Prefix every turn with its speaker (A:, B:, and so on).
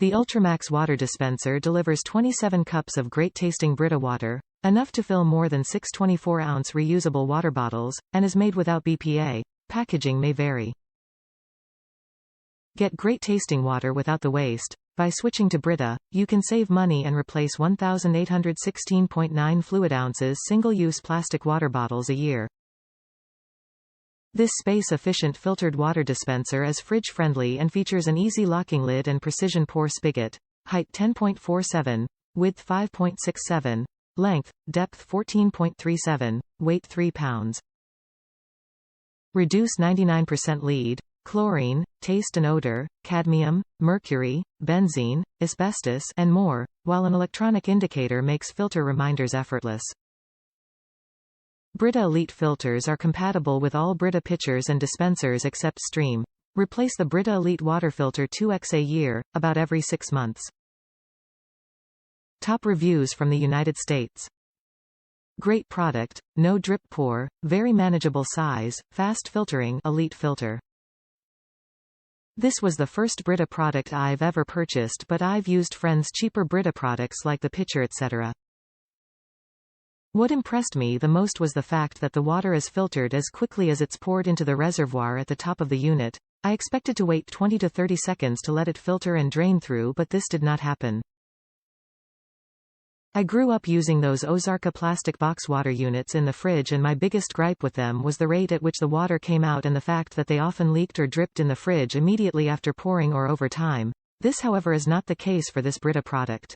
A: The UltraMax water dispenser delivers 27 cups of great-tasting Brita water, enough to fill more than 6 24-ounce reusable water bottles, and is made without BPA. Packaging may vary. Get great-tasting water without the waste. By switching to Brita, you can save money and replace 1,816.9 fluid ounces single-use plastic water bottles a year. This space-efficient filtered water dispenser is fridge-friendly and features an easy locking lid and precision pour spigot. Height 10.47, width 5.67, length, depth 14.37, weight 3 pounds. Reduce 99% lead, chlorine, taste and odor, cadmium, mercury, benzene, asbestos, and more, while an electronic indicator makes filter reminders effortless. Brita Elite filters are compatible with all Brita pitchers and dispensers except Stream. Replace the Brita Elite water filter 2x a year, about every 6 months. Top reviews from the United States. Great product, no drip pour, very manageable size, fast filtering, Elite filter. This was the first Brita product I've ever purchased, but I've used friends' cheaper Brita products like the pitcher etc. What impressed me the most was the fact that the water is filtered as quickly as it's poured into the reservoir at the top of the unit. I expected to wait 20 to 30 seconds to let it filter and drain through, but this did not happen. I grew up using those Ozarka plastic box water units in the fridge, and my biggest gripe with them was the rate at which the water came out and the fact that they often leaked or dripped in the fridge immediately after pouring or over time. This, however, is not the case for this Brita product.